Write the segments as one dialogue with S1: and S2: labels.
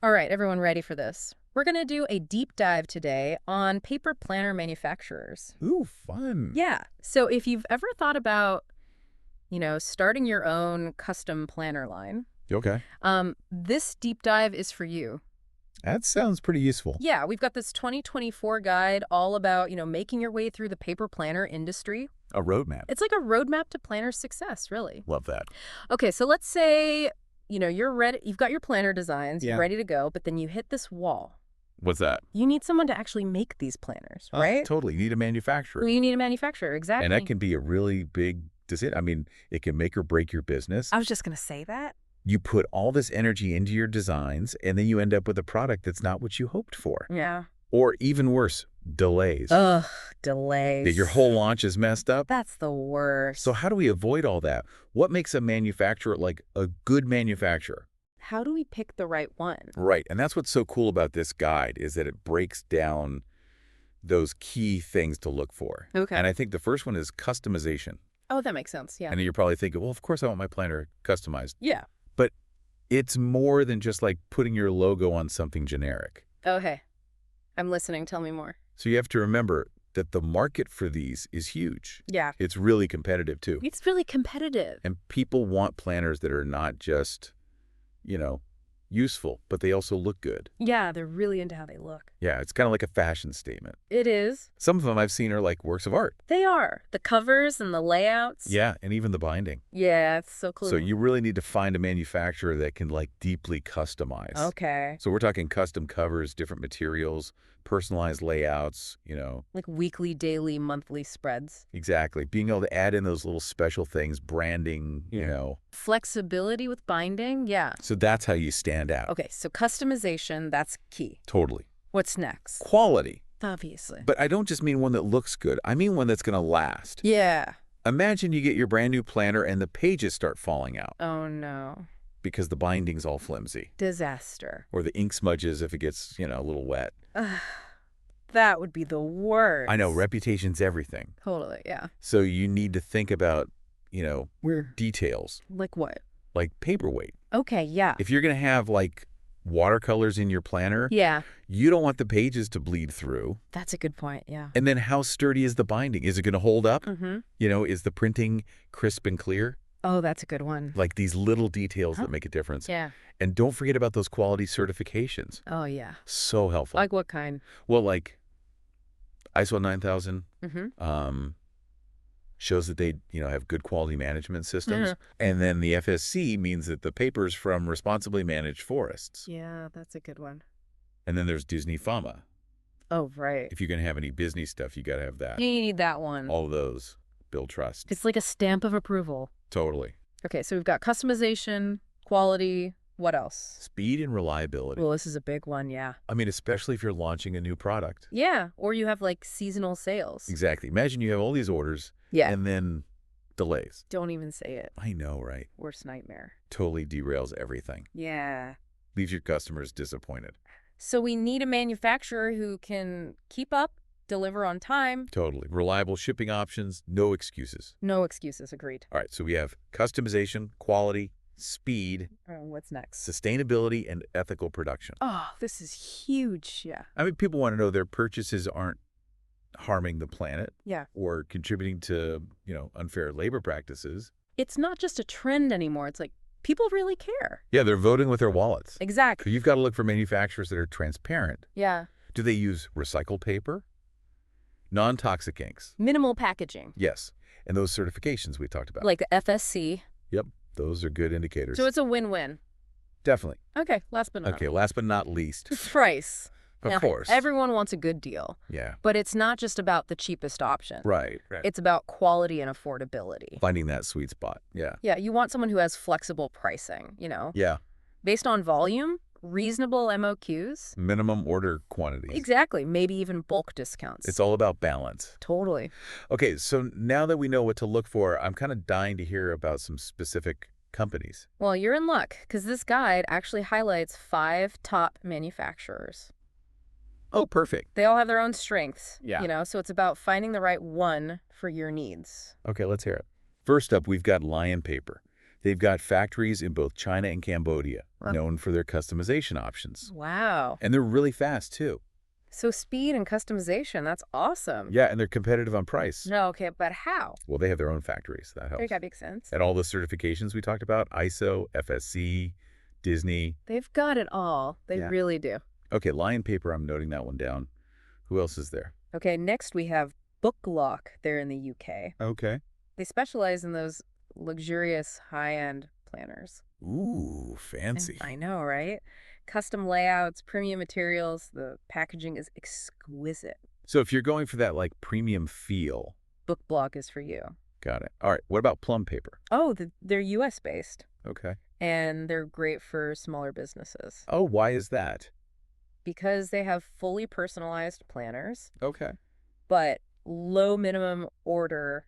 S1: All right, everyone ready for this? We're going to do a deep dive today on paper planner manufacturers.
S2: Ooh, fun.
S1: Yeah. So if you've ever thought about, starting your own custom planner line,
S2: Okay.
S1: this deep dive is for you.
S2: That sounds pretty useful.
S1: Yeah, we've got this 2024 guide all about, making your way through the paper planner industry.
S2: A roadmap.
S1: It's like a roadmap to planner success, really.
S2: Love that.
S1: Okay, so let's say, you're ready, you've got your planner designs, you're
S2: Yeah.
S1: ready to go, but then you hit this wall.
S2: What's that?
S1: You need someone to actually make these planners,
S2: Oh,
S1: right?
S2: totally. You need a manufacturer.
S1: Well, you need a manufacturer, exactly.
S2: And that can be a really big decision. I mean, it can make or break your business.
S1: I was just going to say that.
S2: You put all this energy into your designs, and then you end up with a product that's not what you hoped for.
S1: Yeah.
S2: Or even worse, delays.
S1: Ugh, delays.
S2: That your whole launch is messed up.
S1: That's the worst.
S2: So how do we avoid all that? What makes a manufacturer like a good manufacturer?
S1: How do we pick the right one?
S2: Right. And that's what's so cool about this guide is that it breaks down those key things to look for.
S1: Okay.
S2: And I think the first one is customization.
S1: Oh, that makes sense. Yeah.
S2: And then you're probably thinking, well, of course I want my planner customized.
S1: Yeah.
S2: But it's more than just like putting your logo on something generic.
S1: Okay. I'm listening. Tell me more.
S2: So you have to remember that the market for these is huge.
S1: Yeah.
S2: It's really competitive too.
S1: It's really competitive.
S2: And people want planners that are not just, useful, but they also look good.
S1: Yeah, they're really into how they look.
S2: Yeah, it's kind of like a fashion statement.
S1: It is.
S2: Some of them I've seen are like works of art.
S1: They are. The covers and the layouts.
S2: Yeah, and even the binding.
S1: Yeah, it's so cool.
S2: So you really need to find a manufacturer that can like deeply customize.
S1: Okay.
S2: So we're talking custom covers, different materials, personalized layouts,
S1: Like weekly, daily, monthly spreads.
S2: Exactly. Being able to add in those little special things, branding,
S1: Flexibility with binding. Yeah.
S2: So that's how you stand out.
S1: Okay, so customization, that's key.
S2: Totally.
S1: What's next?
S2: Quality.
S1: Obviously.
S2: But I don't just mean one that looks good. I mean one that's going to last.
S1: Yeah.
S2: Imagine you get your brand new planner and the pages start falling out
S1: Oh, no.
S2: because the binding's all flimsy.
S1: Disaster.
S2: Or the ink smudges if it gets, a little wet.
S1: Ugh, that would be the worst.
S2: I know, reputation's everything.
S1: Totally, yeah.
S2: So you need to think about,
S1: We're
S2: details,
S1: like what?
S2: like paperweight.
S1: Okay, yeah.
S2: If you're going to have like watercolors in your planner,
S1: Yeah,
S2: you don't want the pages to bleed through.
S1: that's a good point, yeah.
S2: And then how sturdy is the binding? Is it going to hold up?
S1: Mm-hmm.
S2: Is the printing crisp and clear?
S1: Oh, that's a good one.
S2: Like these little details
S1: Huh?
S2: that make a difference.
S1: Yeah.
S2: And don't forget about those quality certifications.
S1: Oh, yeah.
S2: So helpful.
S1: Like what kind?
S2: Well, like ISO 9000
S1: Mm-hmm.
S2: shows that they, have good quality management systems.
S1: Yeah.
S2: And then the FSC means that the paper's from responsibly managed forests.
S1: Yeah, that's a good one.
S2: And then there's Disney Fama.
S1: Oh, right.
S2: If you're going to have any business stuff, you got to have that.
S1: You need that one.
S2: All of those build trust.
S1: It's like a stamp of approval.
S2: Totally.
S1: Okay, so we've got customization, quality, what else?
S2: Speed and reliability.
S1: Well, this is a big one, yeah.
S2: I mean, especially if you're launching a new product.
S1: Yeah, or you have like seasonal sales.
S2: Exactly. Imagine you have all these orders
S1: Yeah.
S2: and then delays.
S1: Don't even say it.
S2: I know, right?
S1: Worst nightmare.
S2: Totally derails everything.
S1: Yeah.
S2: Leaves your customers disappointed.
S1: So we need a manufacturer who can keep up, deliver on time.
S2: Totally. Reliable shipping options, no excuses.
S1: No excuses, agreed.
S2: All right, so we have customization, quality, speed,
S1: What's next?
S2: sustainability, and ethical production.
S1: Oh, this is huge. Yeah.
S2: I mean, people want to know their purchases aren't harming the planet
S1: Yeah.
S2: or contributing to, unfair labor practices.
S1: It's not just a trend anymore. It's like people really care.
S2: Yeah, they're voting with their wallets. So
S1: Exactly.
S2: you've got to look for manufacturers that are transparent.
S1: Yeah.
S2: Do they use recycled paper? Non-toxic inks?
S1: Minimal packaging.
S2: Yes. And those certifications we talked about.
S1: Like the FSC.
S2: Yep. Those are good indicators.
S1: So it's a win-win.
S2: Definitely.
S1: Okay, last but not
S2: Okay, last but not least.
S1: price.
S2: Of
S1: Now,
S2: course.
S1: Everyone wants a good deal,
S2: Yeah.
S1: but it's not just about the cheapest option.
S2: Right.
S1: It's about quality and affordability.
S2: Finding that sweet spot. Yeah.
S1: Yeah, you want someone who has flexible pricing,
S2: Yeah.
S1: based on volume, reasonable MOQs.
S2: Minimum order quantities.
S1: Exactly, maybe even bulk discounts.
S2: It's all about balance.
S1: Totally.
S2: Okay, so now that we know what to look for, I'm kind of dying to hear about some specific companies.
S1: Well, you're in luck, because this guide actually highlights 5 top manufacturers.
S2: Oh, perfect.
S1: They all have their own strengths,
S2: Yeah.
S1: so it's about finding the right one for your needs.
S2: Okay, let's hear it. First up, we've got Lion Paper. They've got factories in both China and Cambodia,
S1: Wow.
S2: known for their customization options.
S1: Wow.
S2: And they're really fast, too.
S1: So speed and customization, that's awesome.
S2: Yeah, and they're competitive on price.
S1: No, okay, but how?
S2: Well, they have their own factories. That
S1: Okay,
S2: helps.
S1: that makes sense.
S2: And all the certifications we talked about, ISO, FSC, Disney.
S1: They've got it all. They
S2: Yeah.
S1: really do.
S2: Okay, Lion Paper, I'm noting that one down. Who else is there?
S1: Okay, next we have Bookblock there in the UK.
S2: Okay.
S1: They specialize in those luxurious high-end planners.
S2: Ooh, fancy.
S1: I know, right? Custom layouts, premium materials, the packaging is exquisite.
S2: So if you're going for that, like, premium feel,
S1: Bookblock is for you.
S2: got it. All right, what about Plum Paper?
S1: Oh, they're US based,
S2: Okay.
S1: and they're great for smaller businesses
S2: Oh, why is that?
S1: because they have fully personalized planners,
S2: Okay.
S1: but low minimum order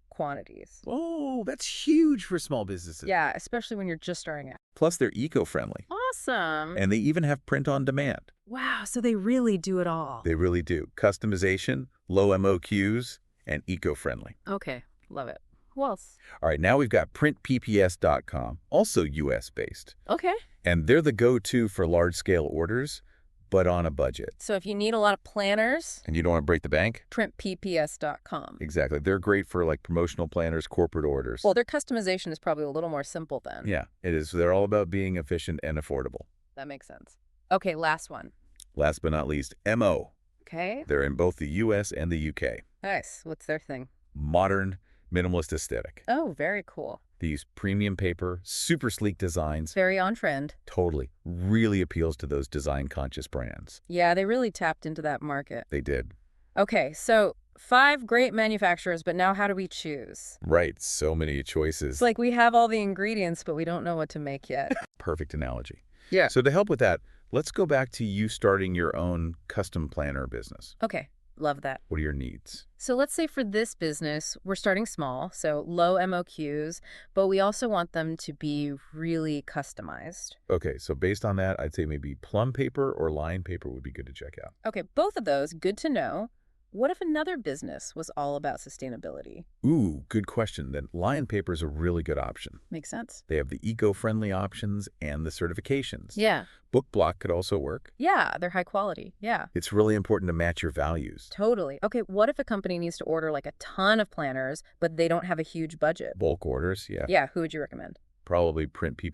S1: quantities.
S2: Oh, that's huge for small businesses.
S1: Yeah, especially when you're just starting out.
S2: Plus, they're eco-friendly.
S1: Awesome.
S2: And they even have print on demand.
S1: Wow, so they really do it all.
S2: They really do. Customization, low MOQs, and eco-friendly.
S1: Okay, love it. Who else?
S2: All right, now we've got printpps.com, also US-based.
S1: Okay.
S2: And they're the go-to for large-scale orders, but on a budget.
S1: So if you need a lot of planners,
S2: And you don't want to break the bank?
S1: printpps.com.
S2: Exactly. They're great for, like, promotional planners, corporate orders.
S1: Well, their customization is probably a little more simple then.
S2: Yeah, it is. They're all about being efficient and affordable.
S1: That makes sense. Okay, last one.
S2: Last but not least, MO.
S1: Okay.
S2: They're in both the US and the UK.
S1: Nice. What's their thing?
S2: Modern, minimalist aesthetic.
S1: Oh, very cool.
S2: They use premium paper, super sleek designs.
S1: Very on trend.
S2: Totally. Really appeals to those design-conscious brands.
S1: Yeah, they really tapped into that market.
S2: They did.
S1: Okay, so 5 great manufacturers, but now how do we choose?
S2: Right. So many choices.
S1: It's like we have all the ingredients, but we don't know what to make yet.
S2: Perfect analogy.
S1: Yeah.
S2: So to help with that, let's go back to you starting your own custom planner business.
S1: Okay, love that.
S2: What are your needs?
S1: So let's say for this business, we're starting small, so low MOQs, but we also want them to be really customized.
S2: Okay, so based on that, I'd say maybe Plum Paper or Lion Paper would be good to check out.
S1: Okay, both of those, good to know. What if another business was all about sustainability?
S2: Ooh, good question. Then Lion Paper is a really good option.
S1: Makes sense.
S2: They have the eco-friendly options and the certifications.
S1: Yeah.
S2: Bookblock could also work.
S1: Yeah, they're high quality. Yeah.
S2: It's really important to match your values.
S1: Totally. Okay, what if a company needs to order like a ton of planners, but they don't have a huge budget?
S2: Bulk orders, yeah.
S1: Yeah, who would you recommend?
S2: Probably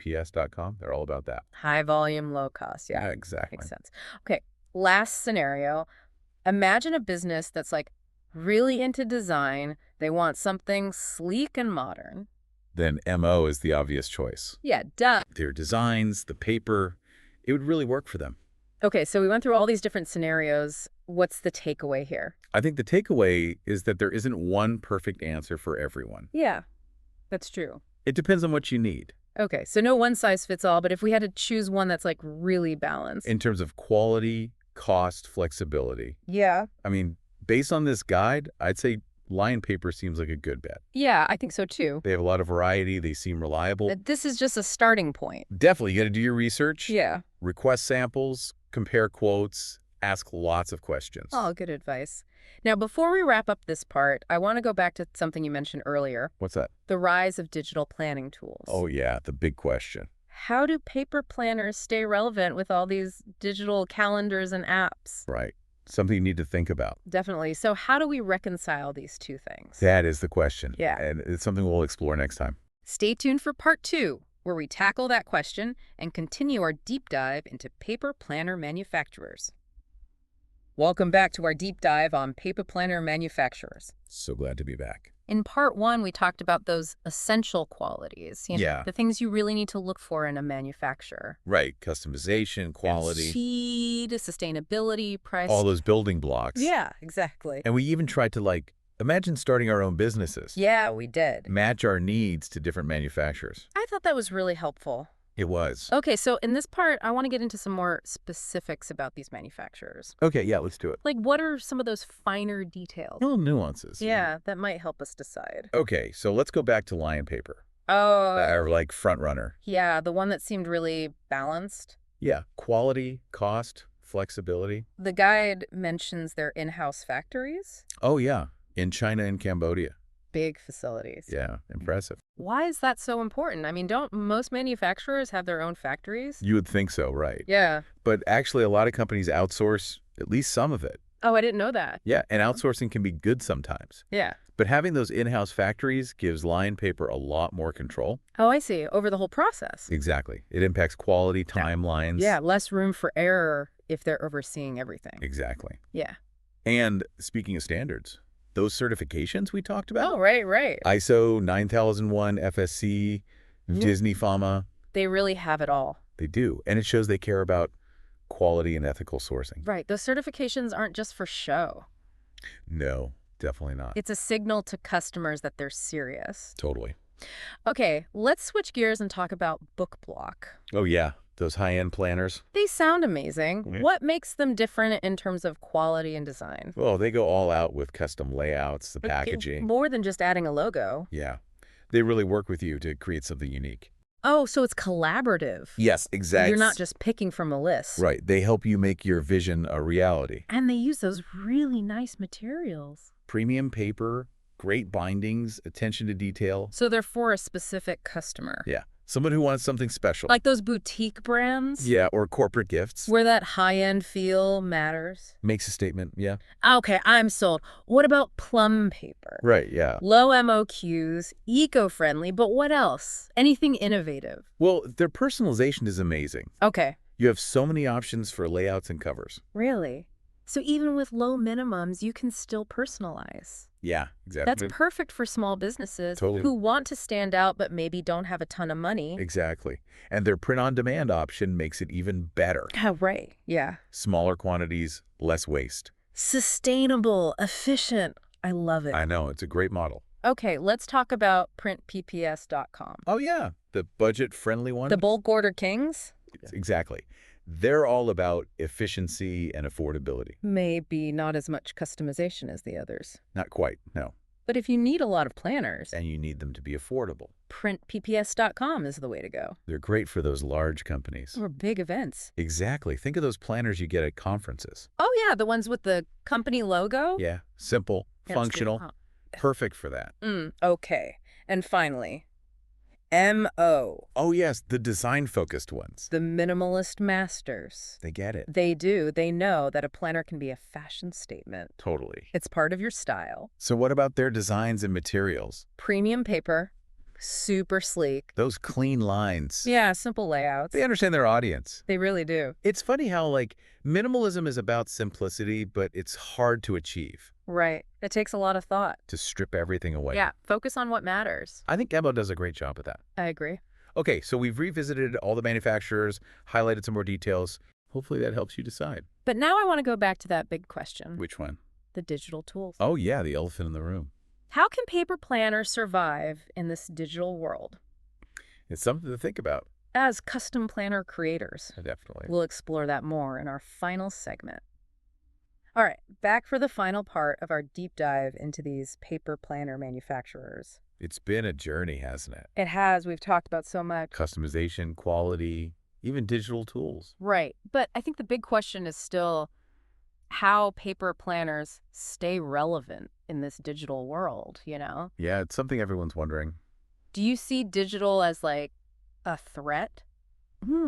S2: printpps.com. They're all about that.
S1: High volume, low cost. Yeah,
S2: Exactly.
S1: makes sense. Okay, last scenario. Imagine a business that's like really into design. They want something sleek and modern.
S2: Then MO is the obvious choice.
S1: Yeah, duh.
S2: Their designs, the paper, it would really work for them.
S1: Okay, so we went through all these different scenarios. What's the takeaway here?
S2: I think the takeaway is that there isn't one perfect answer for everyone.
S1: Yeah, that's true.
S2: It depends on what you need.
S1: Okay, so no one size fits all, but if we had to choose one that's like really balanced.
S2: In terms of quality, cost, flexibility.
S1: Yeah.
S2: I mean, based on this guide, I'd say Lion Paper seems like a good bet.
S1: Yeah, I think so too.
S2: They have a lot of variety. They seem reliable.
S1: This is just a starting point.
S2: Definitely, you got to do your research.
S1: Yeah.
S2: Request samples, compare quotes, ask lots of questions.
S1: Oh, good advice. Now, before we wrap up this part, I want to go back to something you mentioned earlier,
S2: What's that?
S1: the rise of digital planning tools.
S2: Oh, yeah, the big question.
S1: How do paper planners stay relevant with all these digital calendars and apps?
S2: Right. Something you need to think about.
S1: Definitely. So how do we reconcile these two things?
S2: That is the question.
S1: Yeah.
S2: And it's something we'll explore next time.
S1: Stay tuned for part 2, where we tackle that question and continue our deep dive into paper planner manufacturers. Welcome back to our deep dive on paper planner manufacturers.
S2: So glad to be back.
S1: In part 1, we talked about those essential qualities.
S2: Yeah.
S1: The things you really need to look for in a manufacturer.
S2: Right. Customization, quality.
S1: Speed, sustainability, price.
S2: All those building blocks.
S1: Yeah, exactly.
S2: And we even tried to, imagine starting our own businesses.
S1: Yeah, we did.
S2: Match our needs to different manufacturers.
S1: I thought that was really helpful.
S2: It was.
S1: Okay, so in this part, I want to get into some more specifics about these manufacturers.
S2: Okay, yeah, let's do it.
S1: Like, what are some of those finer details?
S2: Little nuances.
S1: Yeah, that might help us decide.
S2: Okay, so let's go back to Lion Paper.
S1: Oh,
S2: Or front runner.
S1: yeah, the one that seemed really balanced.
S2: Yeah, quality, cost, flexibility.
S1: The guide mentions their in-house factories.
S2: Oh, yeah, in China and Cambodia.
S1: Big facilities.
S2: Yeah, impressive.
S1: Why is that so important? I mean, don't most manufacturers have their own factories?
S2: You would think so, right?
S1: Yeah.
S2: But actually, a lot of companies outsource at least some of it.
S1: Oh, I didn't know that.
S2: Yeah, and outsourcing can be good sometimes.
S1: Yeah.
S2: But having those in-house factories gives line paper a lot more control.
S1: Oh, I see. Over the whole process.
S2: Exactly. It impacts quality, timelines.
S1: Yeah, less room for error if they're overseeing everything.
S2: Exactly.
S1: Yeah.
S2: And speaking of standards, those certifications we talked about,
S1: Oh, right.
S2: ISO 9001, FSC,
S1: Mhm.
S2: Disney Pharma,
S1: They really have it all.
S2: they do. And it shows they care about quality and ethical sourcing.
S1: Right. Those certifications aren't just for show.
S2: No, definitely not.
S1: It's a signal to customers that they're serious.
S2: Totally.
S1: Okay, let's switch gears and talk about Bookblock.
S2: Oh, yeah. Those high-end planners.
S1: They sound amazing.
S2: Yeah.
S1: What makes them different in terms of quality and design?
S2: Well, they go all out with custom layouts, the
S1: Okay,
S2: packaging.
S1: more than just adding a logo.
S2: Yeah. They really work with you to create something unique.
S1: Oh, so it's collaborative.
S2: Yes, exactly.
S1: You're not just picking from a list.
S2: Right. They help you make your vision a reality.
S1: And they use those really nice materials.
S2: Premium paper, great bindings, attention to detail.
S1: So they're for a specific customer.
S2: Yeah. Someone who wants something special.
S1: Like those boutique brands?
S2: Yeah, or corporate gifts.
S1: Where that high-end feel matters.
S2: Makes a statement, yeah.
S1: Okay, I'm sold. What about Plum Paper?
S2: Right, yeah.
S1: Low MOQs, eco-friendly, but what else? Anything innovative?
S2: Well, their personalization is amazing.
S1: Okay.
S2: You have so many options for layouts and covers.
S1: Really? So even with low minimums, you can still personalize.
S2: Yeah, exactly.
S1: That's perfect for small businesses
S2: Totally.
S1: who want to stand out but maybe don't have a ton of money.
S2: Exactly. And their print-on-demand option makes it even better.
S1: Oh, right. Yeah.
S2: Smaller quantities, less waste.
S1: Sustainable, efficient. I love it.
S2: I know, it's a great model.
S1: Okay, let's talk about printpps.com.
S2: Oh, yeah, the budget-friendly one.
S1: The bulk order kings?
S2: Exactly. They're all about efficiency and affordability.
S1: Maybe not as much customization as the others.
S2: Not quite, no.
S1: But if you need a lot of planners,
S2: And you need them to be affordable.
S1: printpps.com is the way to go.
S2: They're great for those large companies.
S1: Or big events.
S2: Exactly. Think of those planners you get at conferences.
S1: Oh, yeah, the ones with the company logo?
S2: Yeah, simple,
S1: Yeah, it's good.
S2: functional, perfect for that.
S1: Okay. And finally, MO,
S2: Oh, yes, the design-focused ones.
S1: the minimalist masters.
S2: They get it.
S1: They do. They know that a planner can be a fashion statement.
S2: Totally.
S1: It's part of your style.
S2: So what about their designs and materials?
S1: Premium paper, super sleek.
S2: Those clean lines.
S1: Yeah, simple layouts.
S2: They understand their audience.
S1: They really do.
S2: It's funny how, like, minimalism is about simplicity, but it's hard to achieve,
S1: Right. It takes a lot of thought.
S2: to strip everything away.
S1: Yeah, focus on what matters.
S2: I think Emmo does a great job with that.
S1: I agree.
S2: Okay, so we've revisited all the manufacturers, highlighted some more details. Hopefully that helps you decide.
S1: But now I want to go back to that big question.
S2: Which one?
S1: The digital tools.
S2: Oh, yeah, the elephant in the room.
S1: How can paper planners survive in this digital world?
S2: It's something to think about.
S1: As custom planner creators,
S2: Definitely.
S1: we'll explore that more in our final segment. All right, back for the final part of our deep dive into these paper planner manufacturers.
S2: It's been a journey, hasn't it?
S1: It has. We've talked about so much.
S2: Customization, quality, even digital tools.
S1: Right. But I think the big question is still how paper planners stay relevant in this digital world, you know?
S2: Yeah, it's something everyone's wondering.
S1: Do you see digital as like a threat,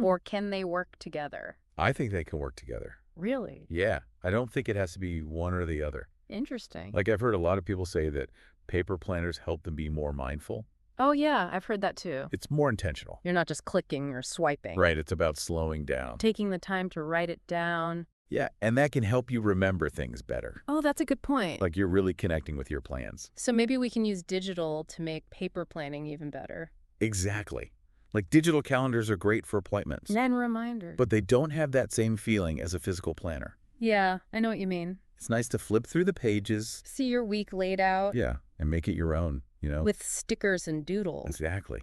S1: or can they work together?
S2: I think they can work together.
S1: Really?
S2: Yeah, I don't think it has to be one or the other.
S1: Interesting.
S2: Like, I've heard a lot of people say that paper planners help them be more mindful.
S1: Oh, yeah, I've heard that too.
S2: It's more intentional.
S1: You're not just clicking or swiping.
S2: Right, it's about slowing down.
S1: Taking the time to write it down.
S2: Yeah, and that can help you remember things better.
S1: Oh, that's a good point.
S2: Like you're really connecting with your plans.
S1: So maybe we can use digital to make paper planning even better.
S2: Exactly. Like digital calendars are great for appointments,
S1: And reminders.
S2: but they don't have that same feeling as a physical planner.
S1: Yeah, I know what you mean.
S2: It's nice to flip through the pages.
S1: See your week laid out.
S2: Yeah, and make it your own, you know?
S1: With stickers and doodles.
S2: Exactly.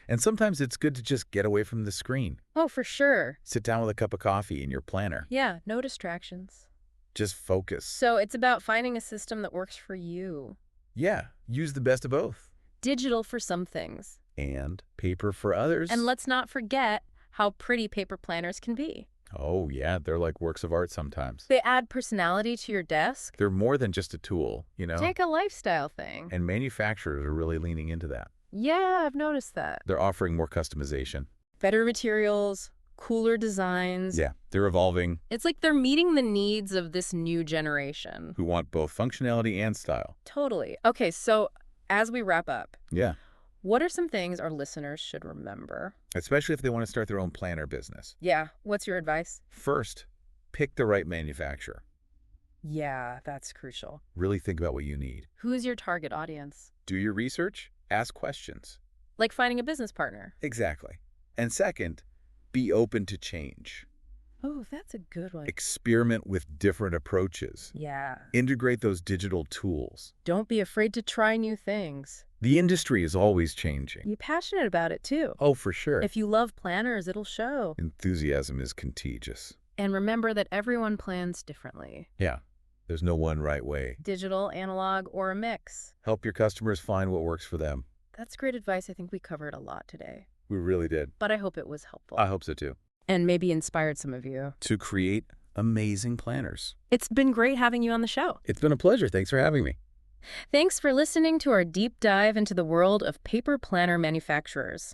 S2: And sometimes it's good to just get away from the screen.
S1: Oh, for sure.
S2: Sit down with a cup of coffee in your planner.
S1: Yeah, no distractions.
S2: Just focus.
S1: So it's about finding a system that works for you.
S2: Yeah, use the best of both.
S1: Digital for some things.
S2: And paper for others.
S1: And let's not forget how pretty paper planners can be.
S2: Oh, yeah, they're like works of art sometimes.
S1: They add personality to your desk.
S2: They're more than just a tool, you know?
S1: Take a lifestyle thing.
S2: And manufacturers are really leaning into that.
S1: Yeah, I've noticed that.
S2: They're offering more customization.
S1: Better materials, cooler designs.
S2: Yeah, they're evolving,
S1: It's like they're meeting the needs of this new generation.
S2: who want both functionality and style.
S1: Totally. Okay, so as we wrap up,
S2: Yeah,
S1: what are some things our listeners should remember?
S2: especially if they want to start their own planner business.
S1: Yeah, what's your advice?
S2: First, pick the right manufacturer.
S1: Yeah, that's crucial.
S2: Really think about what you need.
S1: Who's your target audience?
S2: Do your research, ask questions.
S1: Like finding a business partner.
S2: Exactly. And second, be open to change.
S1: Oh, that's a good one.
S2: Experiment with different approaches.
S1: Yeah.
S2: Integrate those digital tools.
S1: Don't be afraid to try new things.
S2: The industry is always changing.
S1: Be passionate about it too.
S2: Oh, for sure.
S1: If you love planners, it'll show.
S2: Enthusiasm is contagious.
S1: And remember that everyone plans differently.
S2: Yeah, there's no one right way.
S1: Digital, analog, or a mix.
S2: Help your customers find what works for them.
S1: That's great advice. I think we covered a lot today.
S2: We really did.
S1: But I hope it was helpful.
S2: I hope so too.
S1: And maybe inspired some of you.
S2: To create amazing planners.
S1: It's been great having you on the show.
S2: It's been a pleasure. Thanks for having me.
S1: Thanks for listening to our deep dive into the world of paper planner manufacturers.